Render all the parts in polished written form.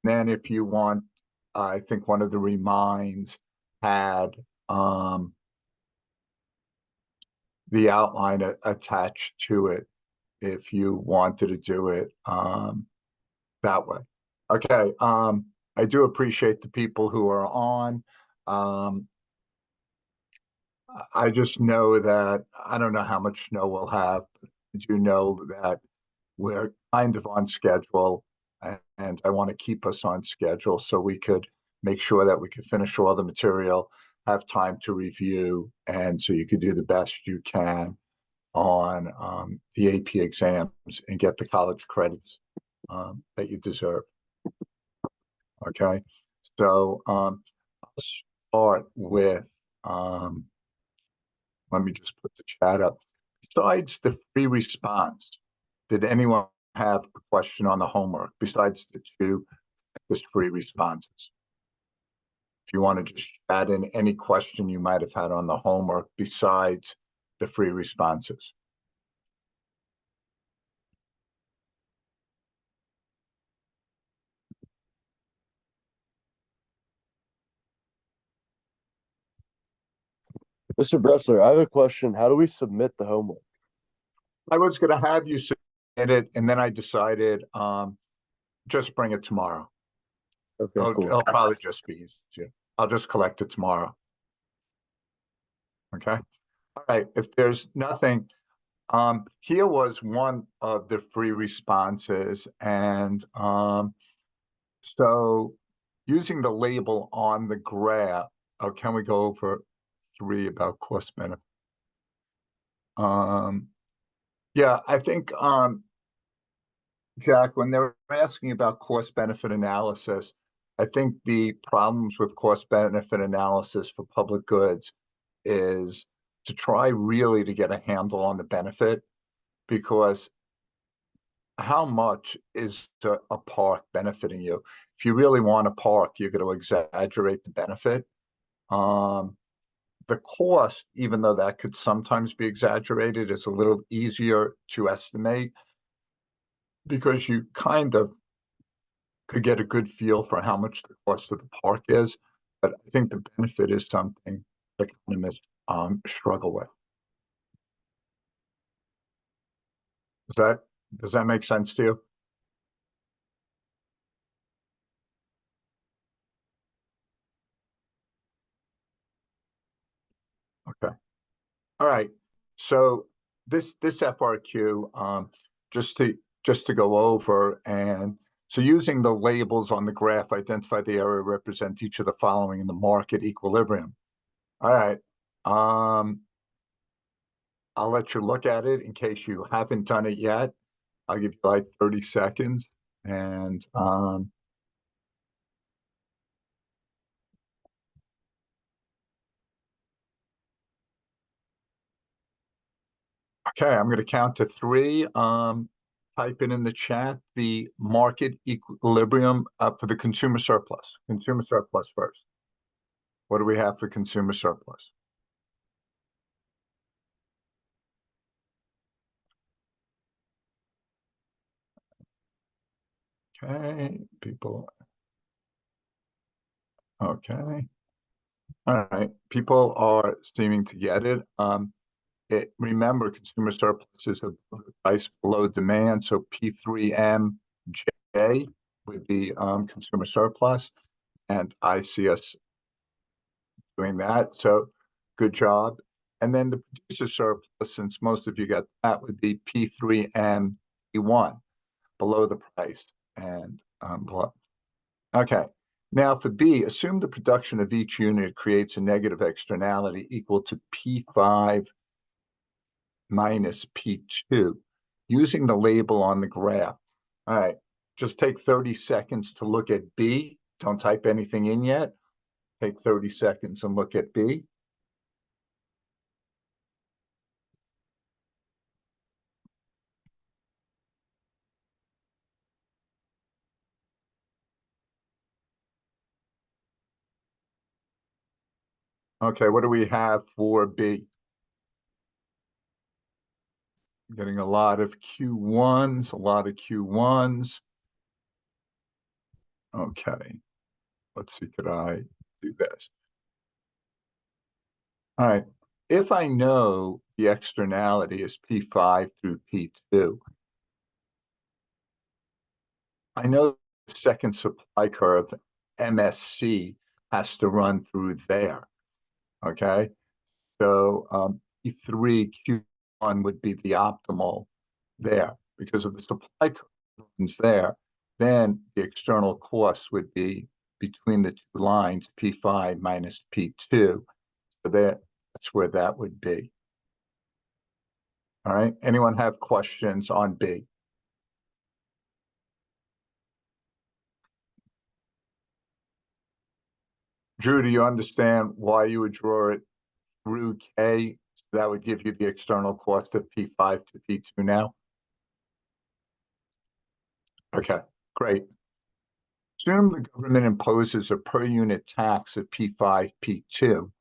then if you want, I think one of the reminds had the outline attached to it if you wanted to do it that way. Okay, I do appreciate the people who are on. I just know that I don't know how much snow we'll have. I do know that we're kind of on schedule, and I want to keep us on schedule so we could make sure that we could finish all the material, have time to review, and so you could do the best you can on the AP exams and get the college credits that you deserve. Okay, so I'll start with let me just put the chat up. Besides the free response, did anyone have a question on the homework besides the two just free responses? If you want to just add in any question you might have had on the homework besides the free responses. Mr. Bressler, I have a question. How do we submit the homework? I was going to have you submit it, and then I decided just bring it tomorrow. Okay, cool. It'll probably just be easier. I'll just collect it tomorrow. Okay. All right. If there's nothing, here was one of the free responses, and so using the label on the graph. Oh, can we go over 3 about cost benefit? Yeah, I think Jack, when they're asking about cost benefit analysis, I think the problems with cost benefit analysis for public goods is to try really to get a handle on the benefit, because how much is a park benefiting you? If you really want a park, you're going to exaggerate the benefit. The cost, even though that could sometimes be exaggerated, is a little easier to estimate because you kind of could get a good feel for how much the cost of the park is. But I think the benefit is something that economists struggle with. Does that make sense to you? Okay. All right. So this FRQ, just to go over, and so using the labels on the graph, identify the area represent each of the following in the market equilibrium. All right. I'll let you look at it in case you haven't done it yet. I'll give you like 30 seconds, and okay, I'm going to count to 3. Type it in the chat, the market equilibrium for the consumer surplus. Consumer surplus first. What do we have for consumer surplus? Okay, people. Okay. All right. People are seeming to get it. Remember, consumer surplus is a price below demand, so P3MJ would be consumer surplus, and I see us doing that. So good job. And then the producer surplus, since most of you got that, would be P3M1 below the price and below. Okay. Now for B, assume the production of each unit creates a negative externality equal to P5 minus P2 using the label on the graph. All right. Just take 30 seconds to look at B. Don't type anything in yet. Take 30 seconds and look at B. Okay, what do we have for B? Getting a lot of Q1s, a lot of Q1s. Okay, let's see, could I do this? All right, if I know the externality is P5 through P2, I know the second supply curve, MSC, has to run through there, okay? So P3, Q1 would be the optimal there because of the supply curve there. Then the external cost would be between the two lines, P5 minus P2. So that's where that would be. All right, anyone have questions on B? Drew, do you understand why you would draw it through K? That would give you the external cost of P5 to P2 now? Okay, great. Assume the government imposes a per unit tax of P5, P2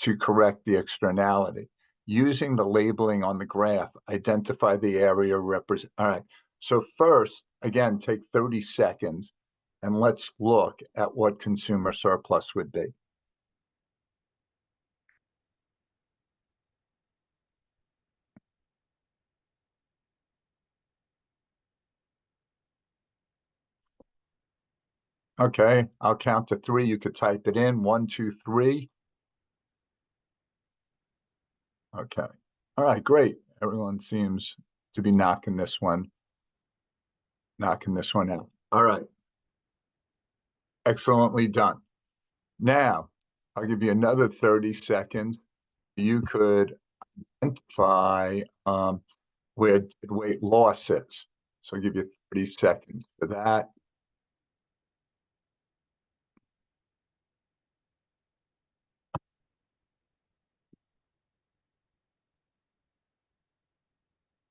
to correct the externality. Using the labeling on the graph, identify the area represent. All right, so first, again, take 30 seconds and let's look at what consumer surplus would be. Okay, I'll count to three. You could type it in. 1, 2, 3. Okay. All right, great. Everyone seems to be knocking this one out. All right. Excellently done. Now, I'll give you another 30 seconds. You could identify where weight loss is. So I'll give you 30 seconds for that.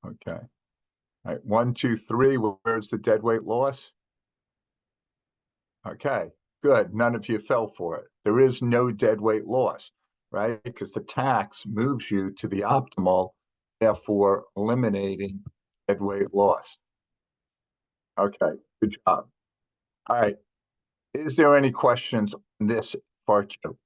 Okay. All right. 1, 2, 3. Where's the dead weight loss? Okay. Good. None of you fell for it. There is no dead weight loss, right? Because the tax moves you to the optimal, therefore eliminating dead weight loss. Okay. Good job. All right. Is there any questions on this part two?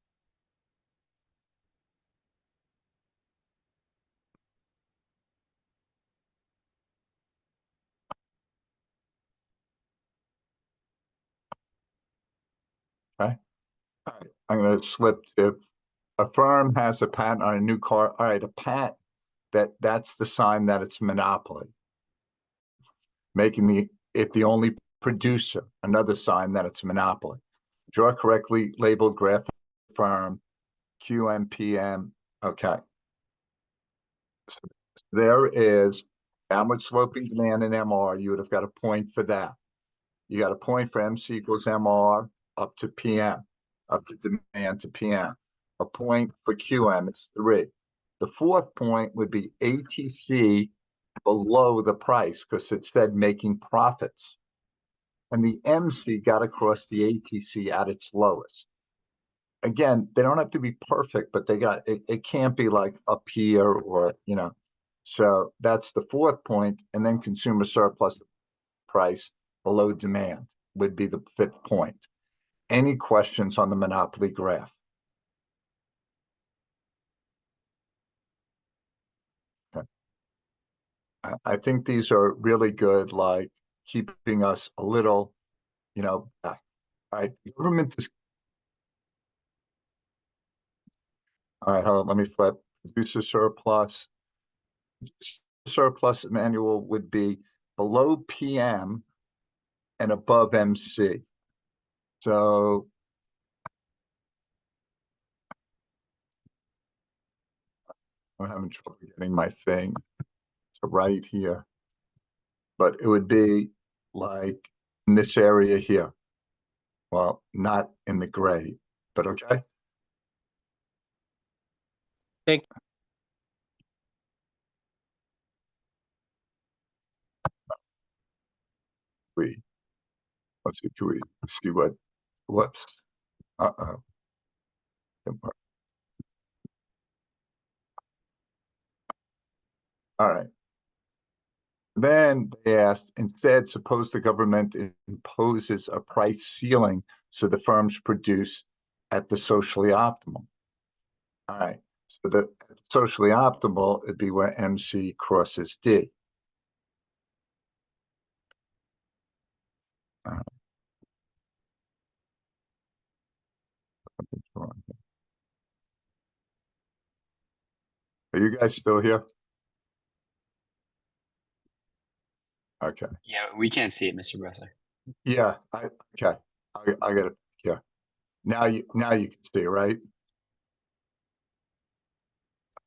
Okay. All right. I'm going to slip to a firm has a patent on a new car. All right. A patent that's the sign that it's monopoly, making it the only producer, another sign that it's monopoly. Draw correctly labeled graph firm QMPM. Okay. So there is downward sloping demand in MR. You would have got a point for that. You got a point for MC equals MR up to PM, up to demand to PM. A point for QM, it's 3. The fourth point would be ATC below the price because it said making profits. And the MC got across the ATC at its lowest. Again, they don't have to be perfect, but they got it can't be like up here or, So that's the fourth point. And then consumer surplus price below demand would be the fifth point. Any questions on the monopoly graph? Okay. I think these are really good, like keeping us a little, back. All right, government is. All right, hold on, let me flip. Producer surplus. Surplus manual would be below PM and above MC. So I'm having trouble getting my thing to right here, but it would be like in this area here. Well, not in the gray, but okay. Thank We let's see, can we see whoops. Uh-oh. All right. Then they asked, instead, suppose the government imposes a price ceiling so the firms produce at the socially optimal. All right, so the socially optimal would be where MC crosses D. All right. Something's wrong here. Are you guys still here? Okay. Yeah, we can't see it, Mr. Bressler. Yeah, okay. I got it here. Now you can see, right?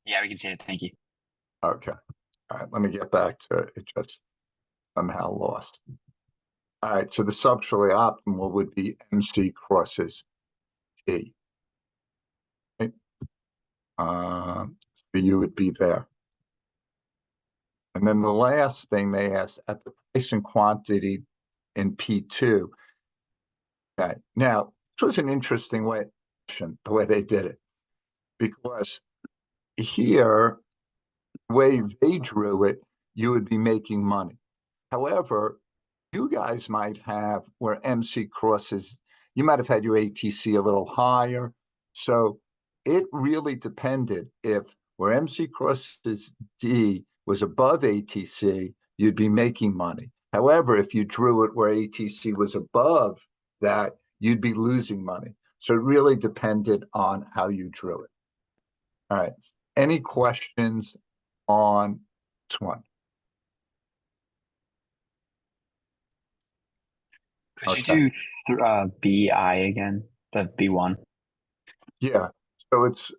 Yeah, we can see it. Thank you. Okay. All right, let me get back to it. It just somehow lost. All right, so the socially optimal would be MC crosses T. Okay. So you would be there. And then the last thing they asked, at the price and quantity in P2. Okay, now this was an interesting way, the way they did it, because here, the way they drew it, you would be making money. However, you guys might have where MC crosses, you might have had your ATC a little higher. So it really depended if where MC crosses D was above ATC, you'd be making money. However, if you drew it where ATC was above that, you'd be losing money. So it really depended on how you drew it. All right. Any questions on this one? Could you do BI again? The B1. Yeah. So it's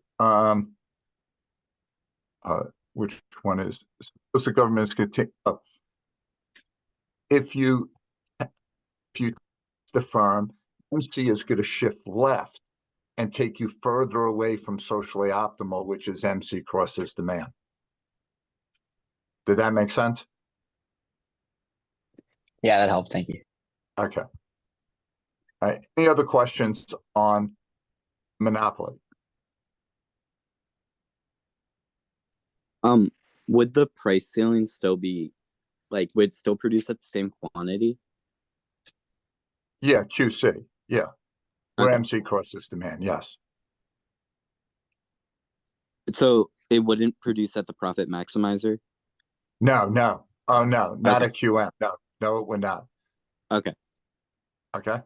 which one is suppose the government is going to take if you the firm, MC is going to shift left and take you further away from socially optimal, which is MC crosses demand. Did that make sense? Yeah, that helped. Thank you. Okay. All right. Any other questions on monopoly? Would the price ceiling still be like would still produce at the same quantity? Yeah, QC. Yeah. Where Okay. MC crosses demand, yes. So it wouldn't produce at the profit maximizer? No. Oh no, not a Okay. QM. No, it would not. Okay. Okay.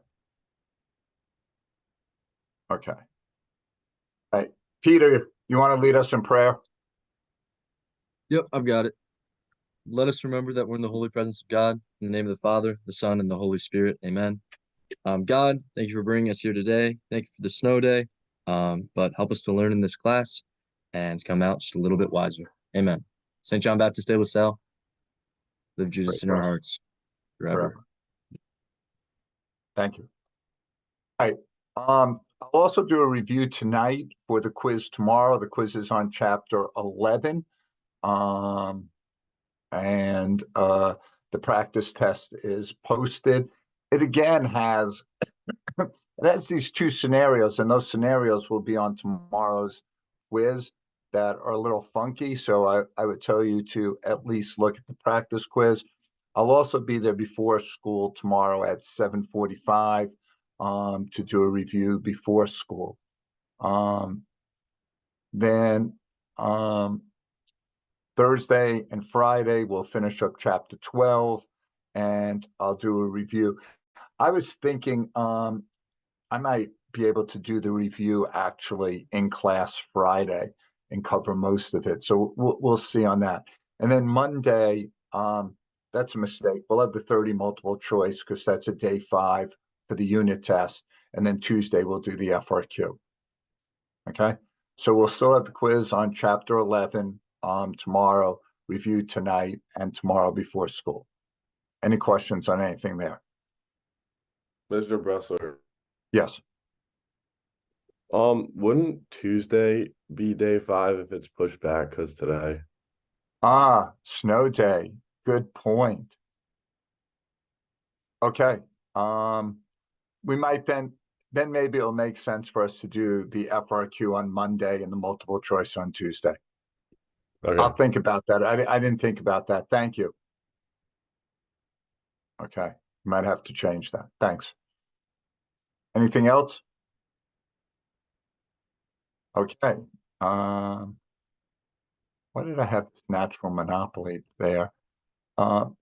Okay. All right. Peter, you want to lead us in prayer? Yep, I've got it. Let us remember that we're in the holy presence of God. In the name of the Father, the Son, and the Holy Spirit. Amen. God, thank you for bringing us here today. Thank you for the snow day. But help us to learn in this class and come out just a little bit wiser. Amen. St. John Baptist de La Salle, live Jesus in our hearts forever. Thank you. All right. I'll also do a review tonight for the quiz tomorrow. The quiz is on chapter 11. And the practice test is posted. It again has it has these two scenarios, and those scenarios will be on tomorrow's quiz that are a little funky. So I would tell you to at least look at the practice quiz. I'll also be there before school tomorrow at 7:45 to do a review before school. Then Thursday and Friday, we'll finish up chapter 12 and I'll do a review. I was thinking I might be able to do the review actually in class Friday and cover most of it. So we'll see on that. And then Monday, that's a mistake. We'll have the 30 multiple choice because that's a day 5 for the unit test. And then Tuesday, we'll do the FRQ. Okay. So we'll still have the quiz on chapter 11 tomorrow, review tonight, and tomorrow before school. Any questions on anything there? Mr. Bressler. Yes. Wouldn't Tuesday be day 5 if it's pushed back because today? Snow day. Good point. Okay. We might then maybe it'll make sense for us to do the FRQ on Monday and the multiple choice on Tuesday. Okay. I'll think about that. I didn't think about that. Thank you. Okay, might have to change that. Thanks. Anything else? Okay, why did I have natural monopoly there?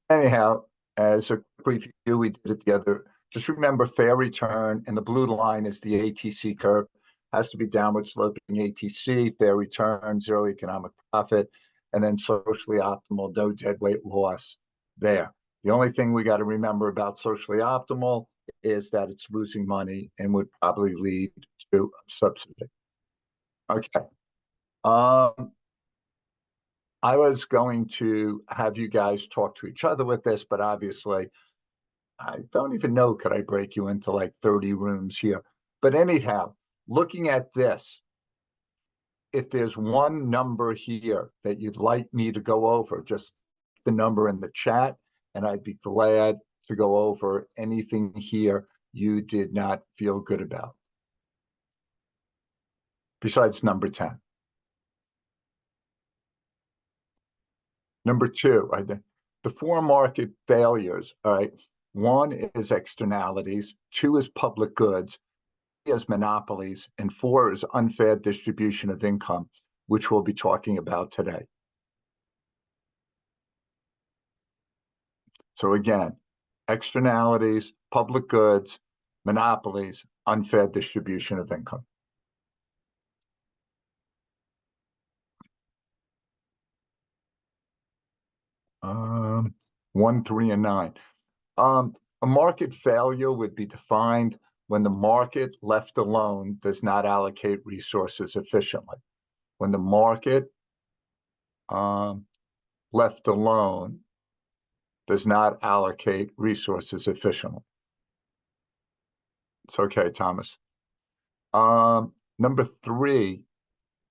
Anyhow, as a preview, we did it the other. Just remember, fair return, and the blue line is the ATC curve. Has to be downward sloping ATC, fair return, zero economic profit, and then socially optimal, no dead weight loss there. The only thing we got to remember about socially optimal is that it's losing money and would probably lead to subsidy. Okay. I was going to have you guys talk to each other with this, but obviously I don't even know, could I break you into like 30 rooms here? But anyhow, looking at this, if there's one number here that you'd like me to go over, just the number in the chat, and I'd be glad to go over anything here you did not feel good about. Besides number 10. Number 2, the 4 market failures, all right? 1 is externalities, 2 is public goods, 3 is monopolies, and 4 is unfair distribution of income, which we'll be talking about today. So again, externalities, public goods, monopolies, unfair distribution of income. Um, 1, 3, and 9. A market failure would be defined when the market left alone does not allocate resources efficiently. When the market left alone does not allocate resources efficiently. It's okay, Thomas. Number 3,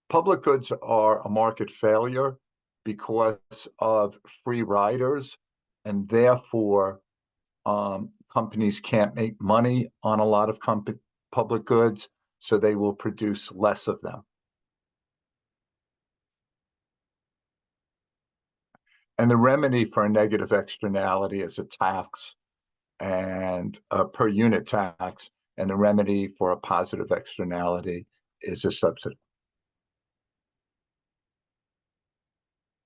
public goods are a market failure because of free riders, and therefore companies can't make money on a lot of public goods, so they will produce less of them. And the remedy for a negative externality is a tax and a per unit tax, and the remedy for a positive externality is a subsidy.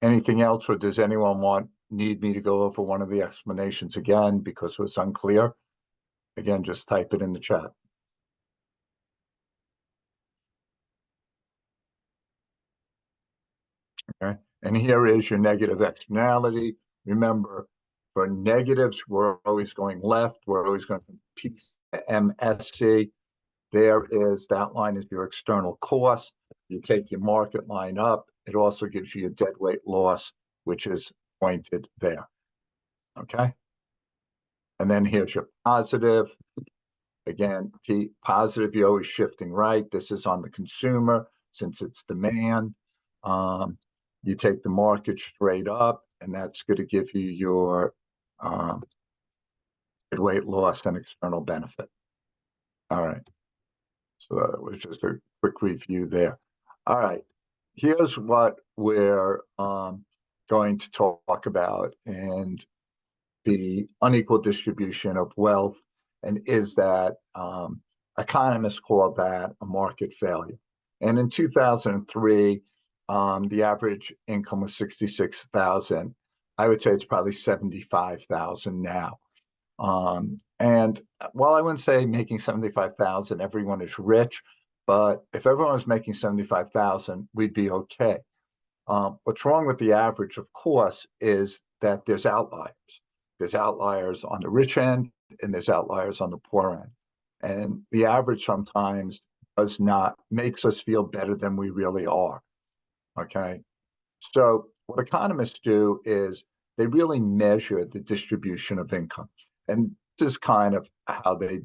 Anything else, or does anyone need me to go over one of the explanations again because it was unclear? Again, just type it in the chat. Okay, and here is your negative externality. Remember, for negatives, we're always going left. We're always going to PMSC. There is, that line is your external cost. You take your market line up. It also gives you your dead weight loss, which is pointed there. Okay. And then here's your positive. Again, positive, you're always shifting right. This is on the consumer since it's demand. You take the market straight up, and that's going to give you your dead weight loss and external benefit. All right. So that was just a quick review there. All right. Here's what we're going to talk about, and the unequal distribution of wealth, and is that economists call that a market failure. And in 2003, the average income was 66,000. I would say it's probably 75,000 now. And while I wouldn't say making 75,000, everyone is rich, but if everyone was making 75,000, we'd be okay. What's wrong with the average, of course, is that there's outliers. There's outliers on the rich end, and there's outliers on the poor end. And the average sometimes does not, makes us feel better than we really are. Okay. So what economists do is they really measure the distribution of income. And this is kind of how they,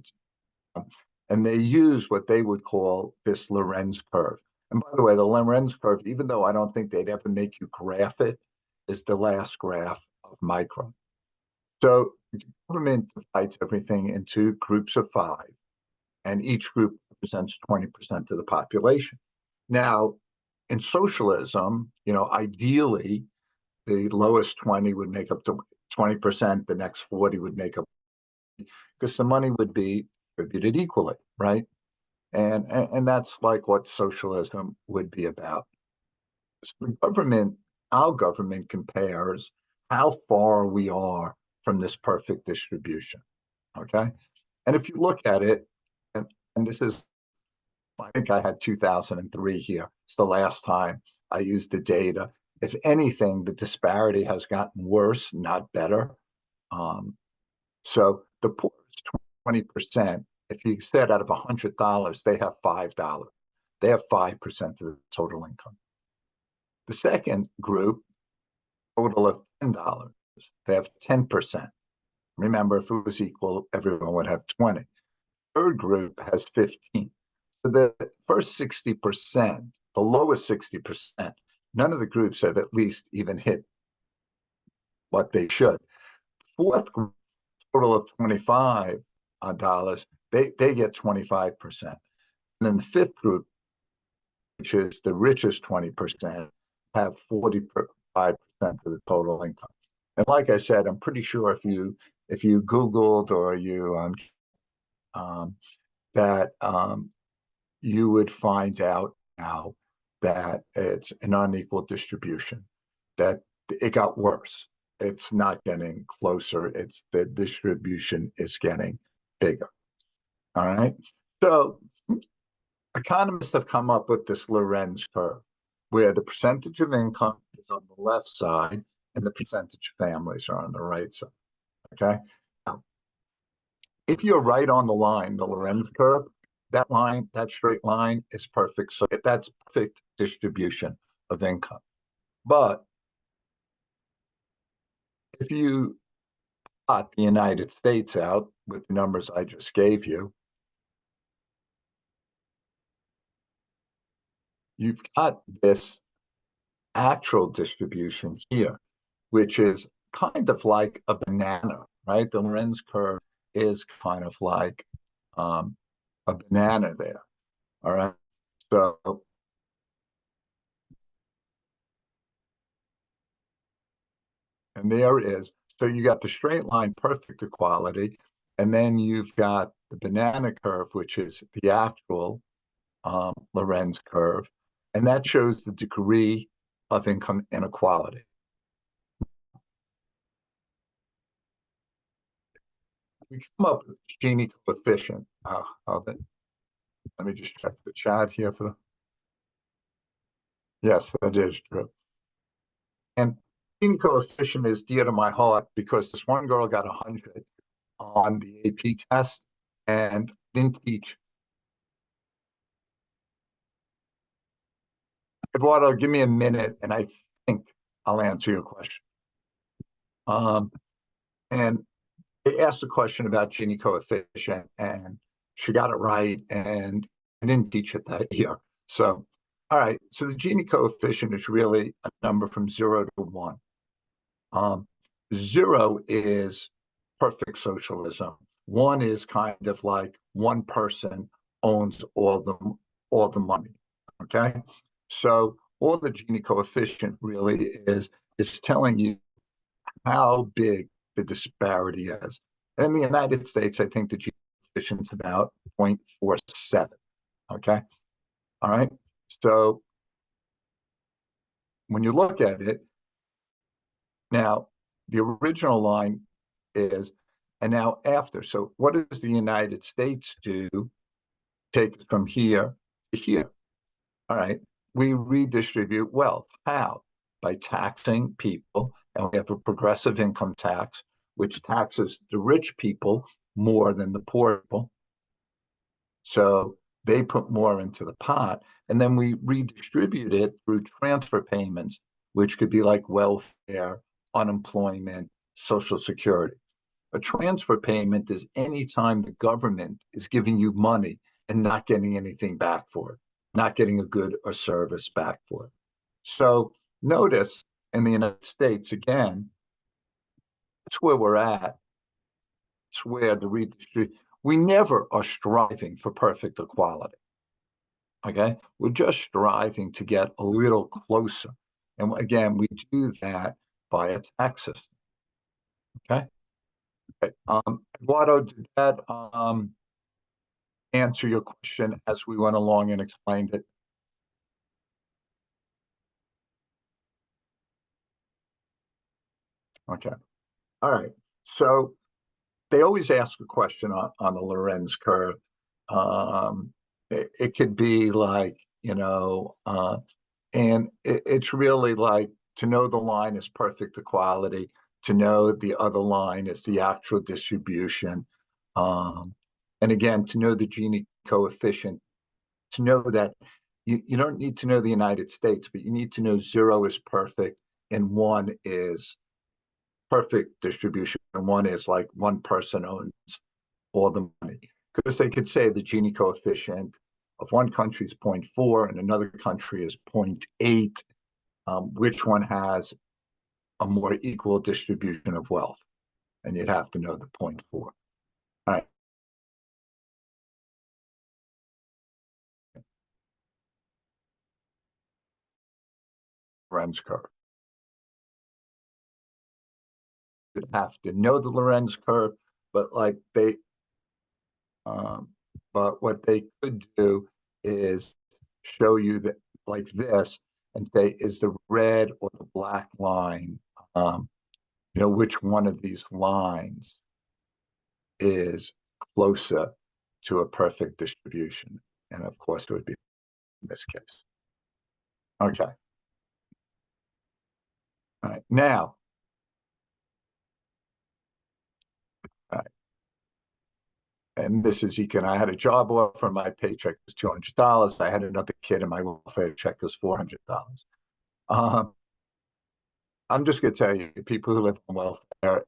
and they use what they would call this Lorenz curve. And by the way, the Lorenz curve, even though I don't think they'd ever make you graph it, is the last graph of micron. So the government divides everything into groups of 5, and each group represents 20% of the population. Now, in socialism, ideally, the lowest 20 would make up 20%, the next 40 would make up, because the money would be distributed equally, right? And that's like what socialism would be about. The government, our government compares how far we are from this perfect distribution. Okay. And if you look at it, and this is, I think I had 2003 here. It's the last time I used the data. If anything, the disparity has gotten worse, not better. So the poor is 20%. If you said out of $100, they have $5. They have 5% of the total income. The second group, total of $10. They have 10%. Remember, if it was equal, everyone would have 20. Third group has 15. So the first 60%, the lowest 60%, none of the groups have at least even hit what they should. Fourth group, total of $25, they get 25%. And then the fifth group, which is the richest 20%, have 45% of the total income. And like I said, I'm pretty sure if you Googled or you you would find out now that it's an unequal distribution, that it got worse. It's not getting closer. It's the distribution is getting bigger. All right. So economists have come up with this Lorenz curve, where the percentage of income is on the left side and the percentage of families are on the right side. Okay. Now, if you're right on the line, the Lorenz curve, that line, that straight line is perfect. So that's perfect distribution of income. But if you plot the United States out with the numbers I just gave you, you've got this actual distribution here, which is kind of like a banana, right? The Lorenz curve is kind of like a banana there. All right. So and there is, so you got the straight line perfect equality, and then you've got the banana curve, which is the actual Lorenz curve, and that shows the degree of income inequality. We come up with Gini coefficient of it. Let me just check the chat here for yes, that is true. And Gini coefficient is dear to my heart because this one girl got 100 on the AP test and didn't teach. Eduardo, give me a minute and I think I'll answer your question. And they asked a question about Gini coefficient and she got it right and I didn't teach it that year. So, all right. So the Gini coefficient is really a number from 0 to 1. 0 is perfect socialism. 1 is kind of like one person owns all the money. Okay. So all the Gini coefficient really is telling you how big the disparity is. And in the United States, I think the Gini coefficient is about 0.47. Okay. All right. So when you look at it, now the original line is, and now after. So what does the United States do? Take it from here to here. All right. We redistribute wealth. How? By taxing people. And we have a progressive income tax, which taxes the rich people more than the poor people. So they put more into the pot. And then we redistribute it through transfer payments, which could be like welfare, unemployment, Social Security. A transfer payment is any time the government is giving you money and not getting anything back for it, not getting a good or service back for it. So notice in the United States, again, that's where we're at. It's where the redistribution, we never are striving for perfect equality. Okay. We're just striving to get a little closer. And again, we do that by a tax system. Okay. Okay, Eduardo, did that, answer your question as we went along and explained it? Okay, all right. So they always ask a question on the Lorenz curve. It could be like, and it's really like to know the line is perfect equality, to know the other line is the actual distribution. And again, to know the Gini coefficient, to know that you don't need to know the United States, but you need to know 0 is perfect and 1 is perfect distribution, and 1 is like one person owns all the money. Because they could say the Gini coefficient of one country is 0.4 and another country is 0.8. Which one has a more equal distribution of wealth? And you'd have to know the 0.4. All right. Lorenz curve. You'd have to know the Lorenz curve, but like but what they could do is show you that like this and say, is the red or the black line, which one of these lines is closer to a perfect distribution? And of course, it would be in this case. Okay. All right. Now, and this is I had a job offer, my paycheck was $200. I had another kid and my welfare check was $400. I'm just gonna tell you, people who live on welfare,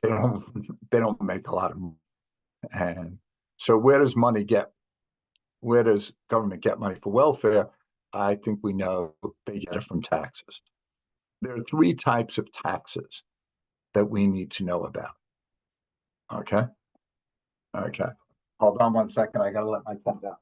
they don't make a lot of money. And so where does government get money for welfare? I think we know they get it from taxes. There are 3 types of taxes that we need to know about. Okay. Okay. Hold on one second. I gotta let my pen down.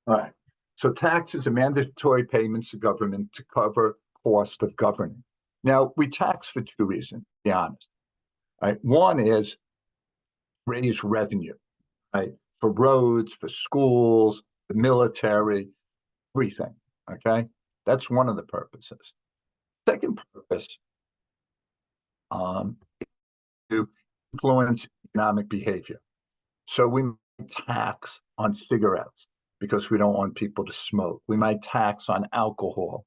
All right. So taxes are mandatory payments to government to cover cost of governing. Now, we tax for 2 reasons, to be honest. Right? One is raise revenue, right? For roads, for schools, the military, everything. Okay. That's one of the purposes. Second purpose, to influence economic behavior. So we might tax on cigarettes because we don't want people to smoke. We might tax on alcohol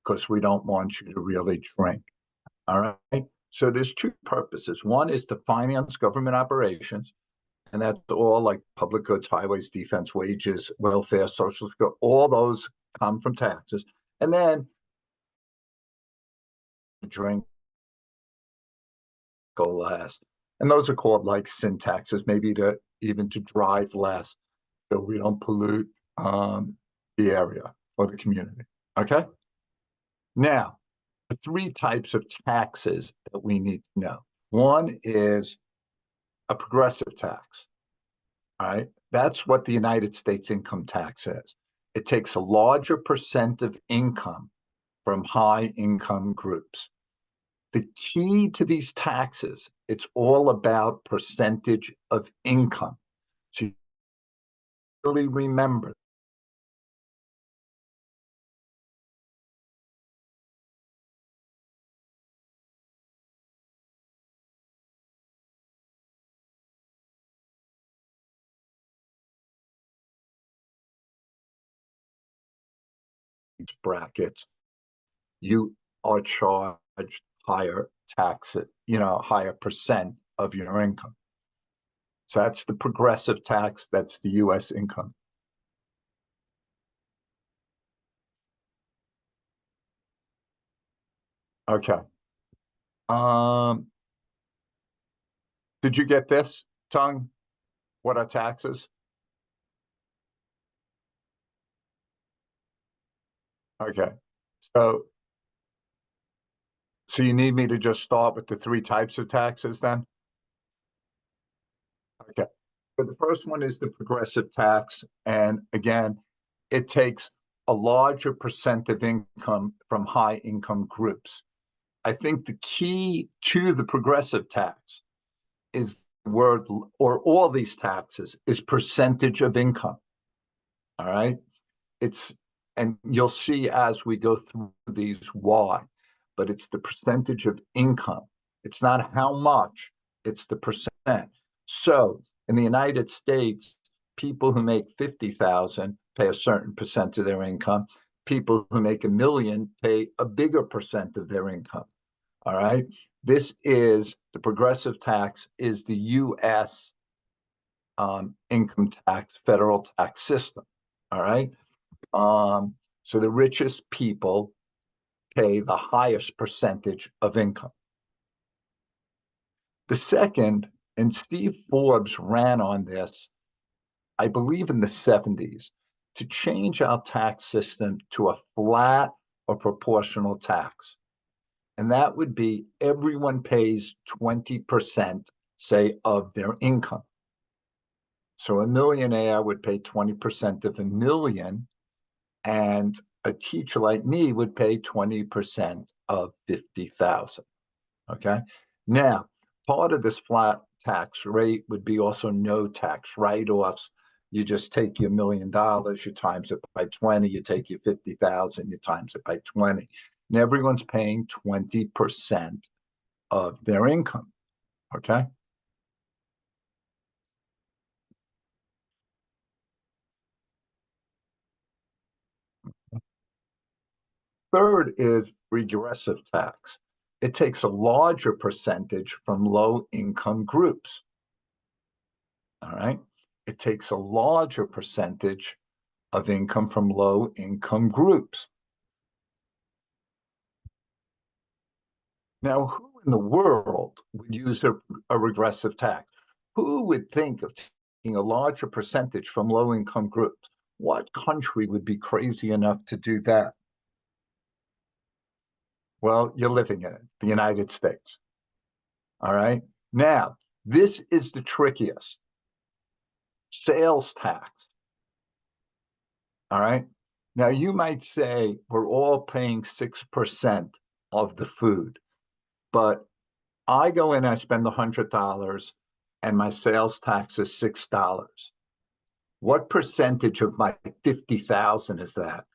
because we don't want you to really drink. All right. So there's 2 purposes. One is to finance government operations, and that's all like public goods, highways, defense, wages, welfare, social security, all those come from taxes. And then drink go last. And those are called like sin taxes, maybe to drive less so we don't pollute the area or the community. Okay. Now, the 3 types of taxes that we need to know. One is a progressive tax. All right. That's what the United States income tax is. It takes a larger percent of income from high income groups. The key to these taxes, it's all about percentage of income. So you really remember these brackets, you are charged higher taxes, higher percent of your income. So that's the progressive tax. That's the U.S. income. Okay. Did you get this, Tung? What are taxes? Okay. So you need me to just start with the 3 types of taxes then? Okay. So the first one is the progressive tax, and again, it takes a larger percent of income from high income groups. I think the key to the progressive tax is the word, or all these taxes, is percentage of income. All right. And you'll see as we go through these why, but it's the percentage of income. It's not how much, it's the percent. So in the United States, people who make 50,000 pay a certain percent of their income. People who make 1 million pay a bigger percent of their income. All right. This is the progressive tax, is the US income tax, federal tax system. All right. So the richest people pay the highest percentage of income. The second, and Steve Forbes ran on this, I believe in the 70s, to change our tax system to a flat or proportional tax. And that would be everyone pays 20%, say, of their income. So a millionaire would pay 20% of 1 million, and a teacher like me would pay 20% of 50,000. Okay. Now, part of this flat tax rate would be also no tax write-offs. You just take your $1 million, you times it by 20, you take your 50,000, you times it by 20. And everyone's paying 20% of their income. Okay. Third is regressive tax. It takes a larger percentage from low income groups. All right. It takes a larger percentage of income from low income groups. Now, who in the world would use a regressive tax? Who would think of taking a larger percentage from low income groups? What country would be crazy enough to do that? Well, you're living in it, the United States. All right. Now, this is the trickiest. Sales tax. All right. Now, you might say we're all paying 6% of the food, but I go in, I spend $100, and my sales tax is $6. What percentage of my 50,000 is that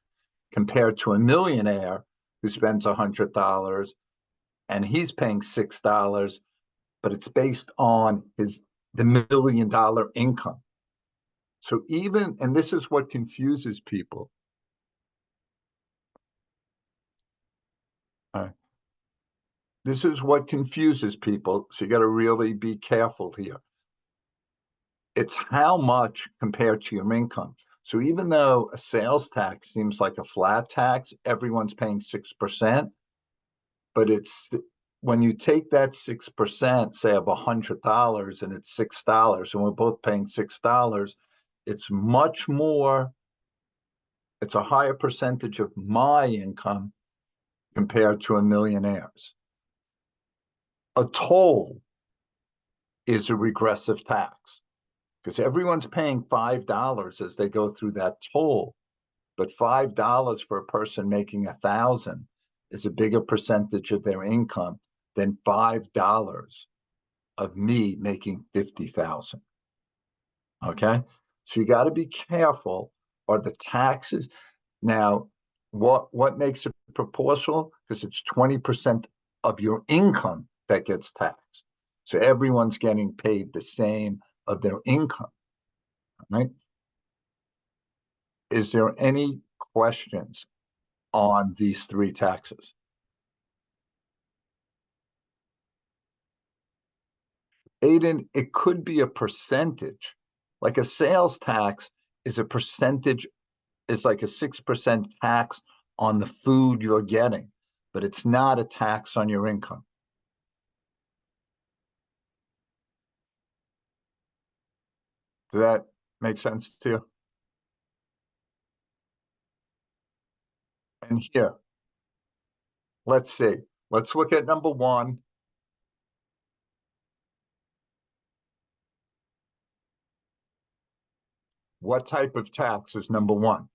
compared to a millionaire who spends $100 and he's paying $6, but it's based on the $1 million income. So even, and this is what confuses people. This is what confuses people. So you got to really be careful here. It's how much compared to your income. So even though a sales tax seems like a flat tax, everyone's paying 6%, but it's when you take that 6%, say of $100, and it's $6, and we're both paying $6, it's much more, it's a higher percentage of my income compared to a millionaire's. A toll is a regressive tax because everyone's paying $5 as they go through that toll, but $5 for a person making 1,000 is a bigger percentage of their income than $5 of me making 50,000. Okay, so you got to be careful. Are the taxes now? What makes it proportional? Because it's 20% of your income that gets taxed. So everyone's getting paid the same of their income, right? Is there any questions on these three taxes? Aiden, it could be a percentage. Like a sales tax is a percentage, is like a 6% tax on the food you're getting, but it's not a tax on your income. Does that make sense to you? And here, let's see. Let's look at number one. What type of tax is number one?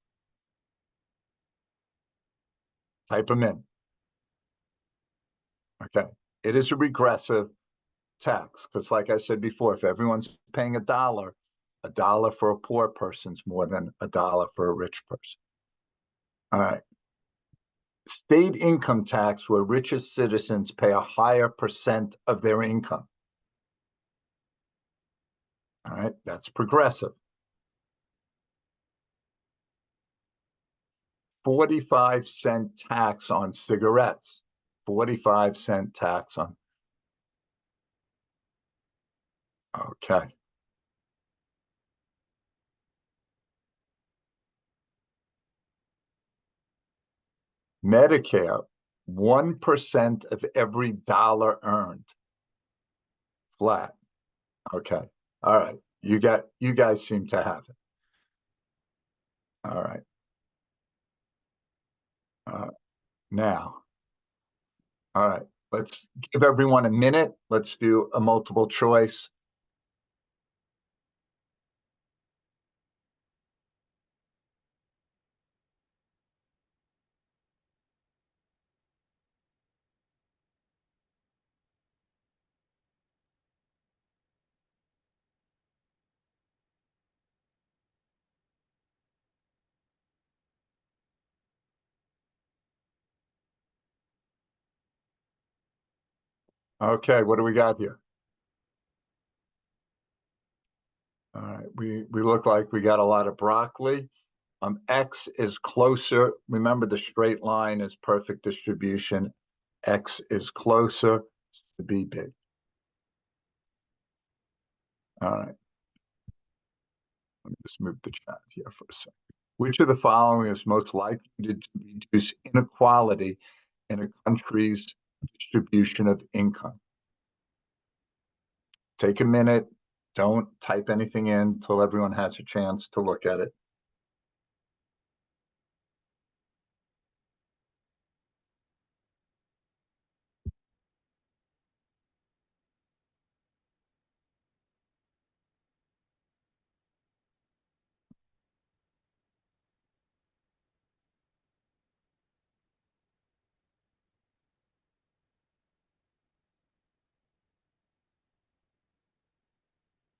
Type them in. Okay, it is a regressive tax, because like I said before, if everyone's paying $1, $1 for a poor person's more than $1 for a rich person. All right. State income tax, where richest citizens pay a higher percent of their income. All right, that's progressive. 45-cent tax on cigarettes. 45-cent tax on. Okay. Medicare, 1% of every dollar earned. Flat. Okay. All right. You guys seem to have it. All right. Now. All right. Let's give everyone a minute. Let's do a multiple choice. Okay, what do we got here? All right, we look like we got a lot of broccoli. X is closer. Remember, the straight line is perfect distribution. X is closer to be big. All right. Let me just move the chat here for a second. Which of the following is most likely to reduce inequality in a country's distribution of income? Take a minute. Don't type anything in until everyone has a chance to look at it.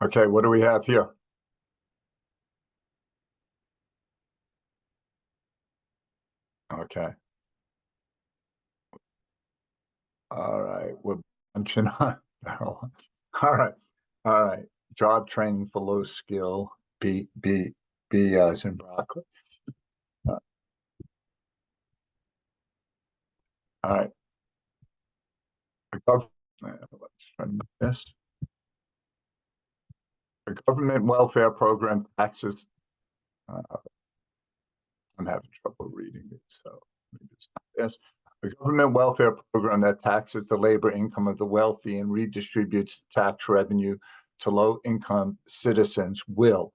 Okay, what do we have here? Okay. All right, we're bunching on that one. All right, all right. Job training for low skill. B as in broccoli. All right. Let's try to make this. The government welfare program taxes. I'm having trouble reading it, so let me just this. A government welfare program that taxes the labor income of the wealthy and redistributes tax revenue to low-income citizens will.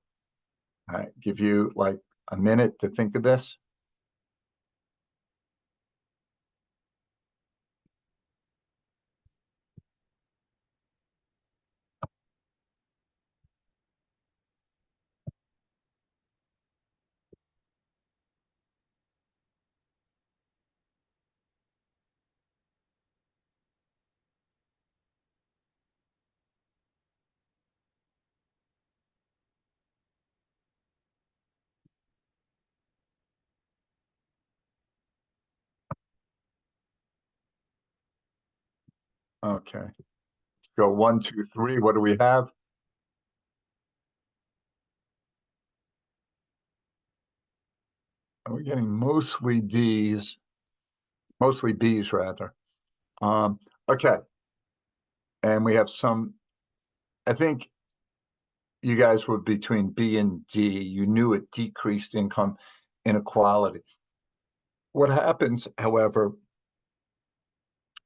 All right, give you like a minute to think of this. Okay. Go 1, 2, 3. What do we have? We're getting mostly D's, mostly B's rather. Okay. And we have some, I think you guys were between B and D. You knew it decreased income inequality. What happens, however,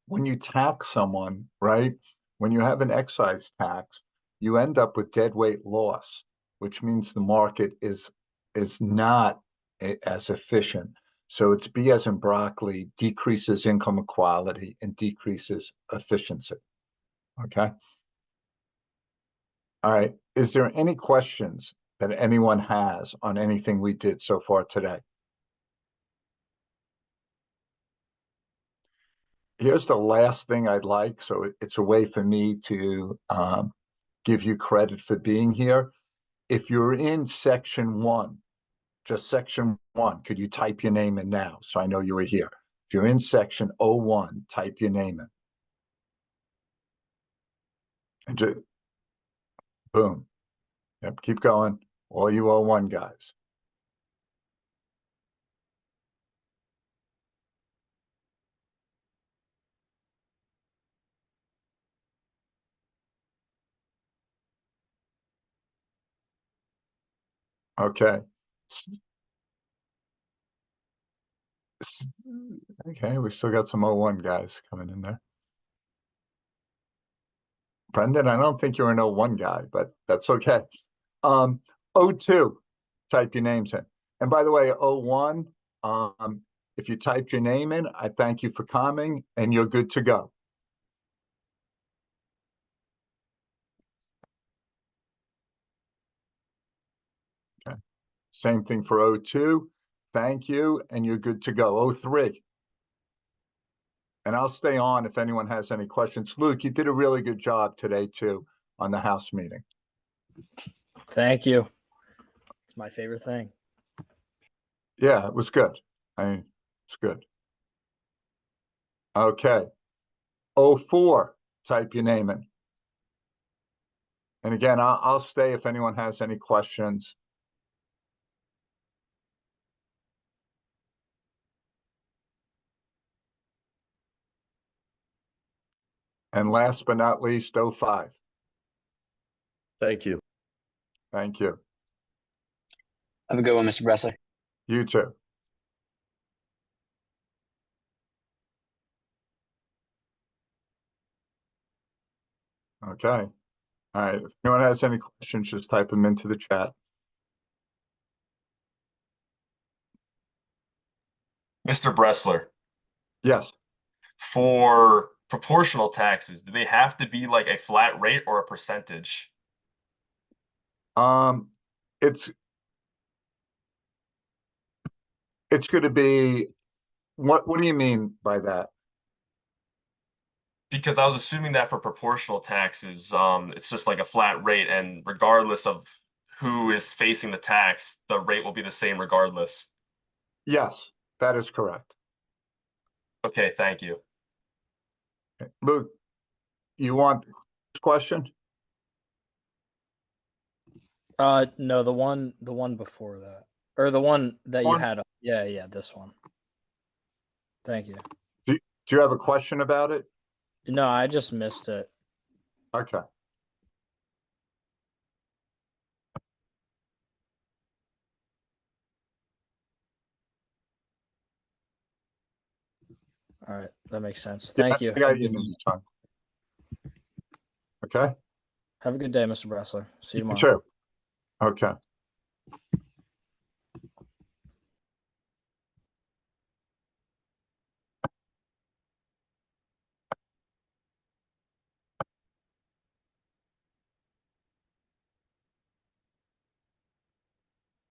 when you tax someone, right? When you have an excise tax, you end up with deadweight loss, which means the market is not as efficient. So it's B as in broccoli, decreases income equality and decreases efficiency. Okay. All right. Is there any questions that anyone has on anything we did so far today? Here's the last thing I'd like, so it's a way for me to give you credit for being here. If you're in section 1, just section 1, could you type your name in now so I know you were here? If you're in section 01, type your name in. And just, boom. Yep, keep going. All you 01 guys. Okay. Okay, we still got some 01 guys coming in there. Brendan, I don't think you're an 01 guy, but that's okay. 02, type your names in. And by the way, 01, if you typed your name in, I thank you for coming and you're good to go. Okay. Same thing for 02. Thank you, and you're good to go. 03. And I'll stay on if anyone has any questions. Luke, you did a really good job today too on the house meeting. Thank you. It's my favorite thing. Yeah, it was good. I mean, it's good. Okay. 04, type your name in. And again, I'll stay if anyone has any questions. And last but not least, 05. Thank you. Thank you. Have a good one, Mr. Bressler. You too. Okay. All right. If anyone has any questions, just type them into the chat. Mr. Bressler, Yes. for proportional taxes, do they have to be like a flat rate or a percentage? It's going to be, what do you mean by that? Because I was assuming that for proportional taxes, it's just like a flat rate, and regardless of who is facing the tax, the rate will be the same regardless. Yes, that is correct. Okay, thank you. Luke, you want this question? No, the one before that, or the one that you One? had. Yeah, this one. Thank you. Do you have a question about it? No, I just missed it. Okay. All right, that makes sense. Yeah, Thank you. I got your name, John. Okay. Have a good day, Mr. Bressler. See you You tomorrow. too. Okay.